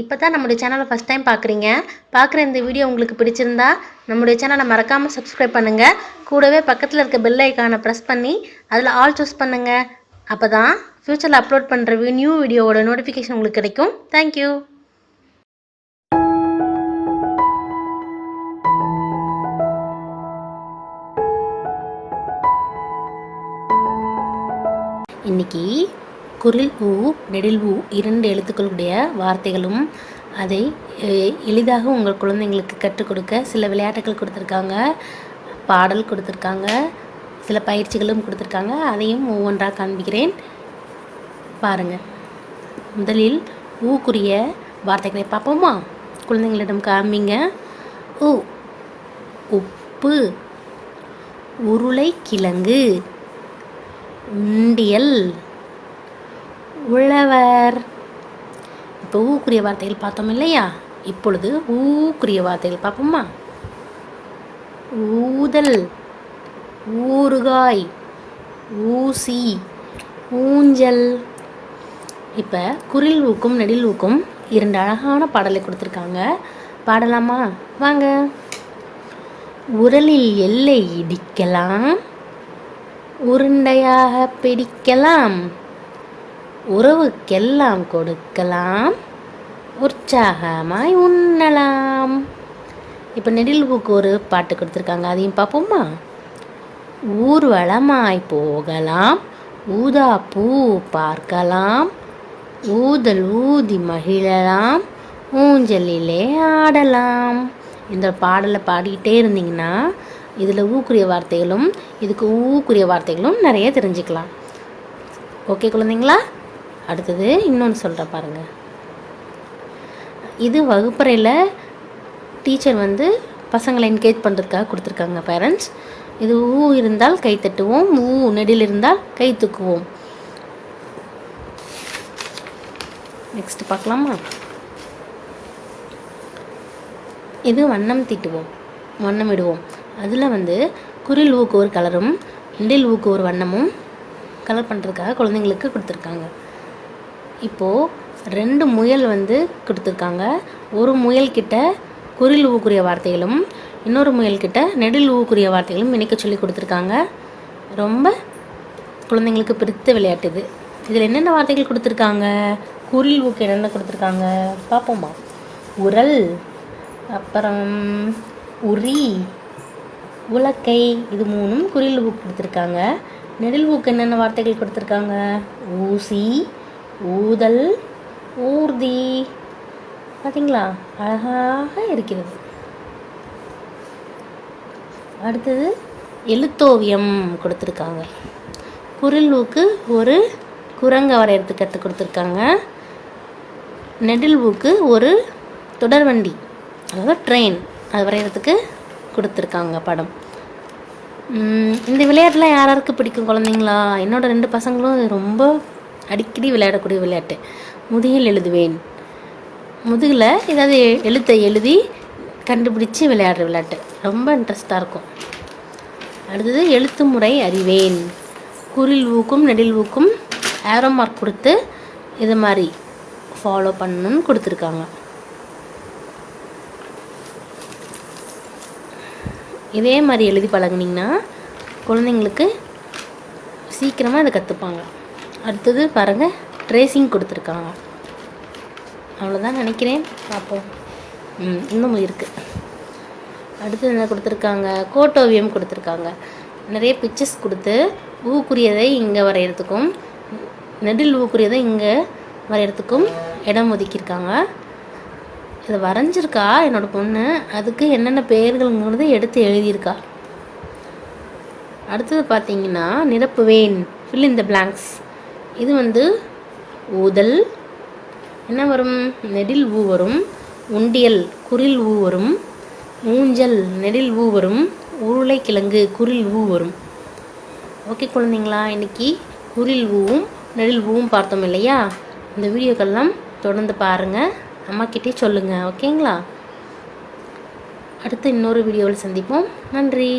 இப்போ தான் நம்முடைய சேனலை ஃபஸ்ட் டைம் பார்க்குற இந்த வீடியோ உங்களுக்கு பிடிச்சிருந்தா நம்முடைய சேனலை மறக்காமல் சப்ஸ்கிரைப் பண்ணுங்கள். கூடவே பக்கத்தில் இருக்க பெல் ஐக்கானை ப்ரெஸ் பண்ணி அதில் ஆல் சூஸ் பண்ணுங்கள். அப்போ தான் ஃப்யூச்சரில் அப்லோட் பண்ணுற நியூ வீடியோவோட நோட்டிஃபிகேஷன் உங்களுக்கு கிடைக்கும். தேங்க்யூ. இன்னைக்கு குரில் ஊ நெடில் ஊ 2 எழுத்துக்களுடைய வார்த்தைகளும் அதை எளிதாக உங்கள் குழந்தைங்களுக்கு கற்றுக் கொடுக்க சில விளையாட்டுகள் கொடுத்துருக்காங்க, பாடல் கொடுத்துருக்காங்க, சில பயிற்சிகளும் கொடுத்துருக்காங்க. அதையும் ஒவ்வொன்றாக காண்பிக்கிறேன், பாருங்கள். முதலில் ஊக்குரிய வார்த்தைகளை பார்ப்போமா? குழந்தைங்களிடம் காண்பிங்க. உ உப்பு, உருளைக்கிழங்கு, உண்டியல், உழவர். இப்போ ஊக்குரிய வார்த்தைகள் பார்த்தோம் இல்லையா? இப்பொழுது ஊக்குரிய வார்த்தைகள் பார்ப்போமா? ஊதல், ஊறுகாய், ஊசி, ஊஞ்சல். இப்போ குரில் ஊக்கும் நெடில் ஊக்கும் 2 அழகான பாடலை கொடுத்துருக்காங்க. பாடலாமா? வாங்க. உரலில் எல்லை இடிக்கலாம், உருண்டையாக பிடிக்கலாம், உறவுக்கெல்லாம் கொடுக்கலாம், உற்சாகமாய் உண்ணலாம். இப்போ நெடில் ஊக்கு ஒரு பாட்டு கொடுத்துருக்காங்க, அதையும் பார்ப்போமா? ஊர்வலமாய் போகலாம், ஊதா பூ பார்க்கலாம், ஊதல் ஊதி மகிழலாம், ஊஞ்சலிலே ஆடலாம். இந்த பாடலை பாடிக்கிட்டே இருந்தீங்கன்னா இதில் ஊக்குரிய வார்த்தைகளும் இதுக்கு ஊக்குரிய வார்த்தைகளும் நிறைய தெரிஞ்சுக்கலாம். ஓகே குழந்தைங்களா? அடுத்தது இன்னொன்று சொல்கிறேன் பாருங்கள். இது வகுப்பறையில் டீச்சர் பசங்களை என்கரேஜ் பண்ணுறதுக்காக கொடுத்துருக்காங்க பேரண்ட்ஸ். இது ஊ இருந்தால் கை தட்டுவோம், ஊ நெடில் இருந்தால் கை தூக்குவோம். நெக்ஸ்ட் பார்க்கலாமா? இது வண்ணம் தீட்டுவோம், வண்ணம் இடுவோம். அதில் குரில் ஊக்கு ஒரு கலரும் நெடில் ஊக்கு ஒரு வண்ணமும் கலர் பண்ணுறதுக்காக குழந்தைங்களுக்கு கொடுத்துருக்காங்க. இப்போது 2 முயல் கொடுத்துருக்காங்க. ஒரு முயல்கிட்ட குரில் ஊக்குரிய வார்த்தைகளும் இன்னொரு முயல்கிட்ட நெடில் ஊக்குரிய வார்த்தைகளும் இணைக்க சொல்லி கொடுத்துருக்காங்க. ரொம்ப குழந்தைங்களுக்கு பிடித்த விளையாட்டு இது. இதில் என்னென்ன வார்த்தைகள் கொடுத்துருக்காங்க? குரில் ஊக்கு என்னென்ன கொடுத்துருக்காங்க பார்ப்போமா? உரல், அப்புறம் உரி, உலக்கை, இது 3ம் குரில் ஊக்கு கொடுத்துருக்காங்க. நெடில் ஊக்கு என்னென்ன வார்த்தைகள் கொடுத்துருக்காங்க? ஊசி, ஊதல், ஊர்தி. பார்த்தீங்களா? அழகாக இருக்கிறது. அடுத்தது எழுத்தோவியம் கொடுத்துருக்காங்க. குரில் ஊக்கு ஒரு குரங்கை வரைகிறதுக்கு கற்றுக் கொடுத்துருக்காங்க. நெடில் ஊக்கு ஒரு தொடர்வண்டி, அதாவது ட்ரெயின், அது வரைகிறதுக்கு கொடுத்துருக்காங்க படம். இந்த விளையாட்டுலாம் யாராருக்கு பிடிக்கும் குழந்தைங்களா? என்னோடய 2 பசங்களும் ரொம்ப அடிக்கடி விளையாடக்கூடிய விளையாட்டு. முதுகில் எழுதுவேன், முதுகில் ஏதாவது எழுத்தை எழுதி கண்டுபிடிச்சி விளையாடுற விளையாட்டு ரொம்ப இன்ட்ரெஸ்டாக இருக்கும். அடுத்தது எழுத்து முறை அறிவேன். குரில் ஊக்கும் நெடில் ஊக்கும் ஏரோ மார்க் கொடுத்து இது மாதிரி ஃபாலோ பண்ணணும்னு கொடுத்துருக்காங்க. இதே மாதிரி எழுதி பழகுனிங்கன்னா குழந்தைங்களுக்கு சீக்கிரமாக அதை கற்றுப்பாங்க. அடுத்தது பாருங்கள், ட்ரேசிங் கொடுத்துருக்காங்க. அவ்வளோதான் நினைக்கிறேன், பார்ப்போம். இன்னும் இருக்குது. அடுத்தது என்ன கொடுத்துருக்காங்க? கோட்டோவியம் கொடுத்துருக்காங்க. நிறைய பிக்சர்ஸ் கொடுத்து ஊக்குரியதை இங்கே வரைகிறதுக்கும் நெடில் ஊக்குரியதை இங்கே வரைகிறதுக்கும் இடம் ஒதுக்கியிருக்காங்க. இதை வரைஞ்சிருக்கா என்னோடய பொண்ணு, அதுக்கு என்னென்ன பெயர்கள்ங்கிறது எடுத்து எழுதியிருக்கா. அடுத்தது பார்த்தீங்கன்னா நிரப்புவேன், ஃபில் இன் த பிளாங்க்ஸ். இது ஊதல் என்ன வரும்? நெடில் ஊ வரும். உண்டியல் குரில் ஊ வரும். ஊஞ்சல் நெடில் ஊ வரும். உருளைக்கிழங்கு குரில் ஊ வரும். ஓகே குழந்தைங்களா? இன்றைக்கி குரில் ஊவும் நெடில் ஊவும் பார்த்தோம் இல்லையா? இந்த வீடியோக்கெல்லாம் தொடர்ந்து பாருங்கள், அம்மாக்கிட்டே சொல்லுங்கள். ஓகேங்களா? அடுத்து இன்னொரு வீடியோவில் சந்திப்போம். நன்றி.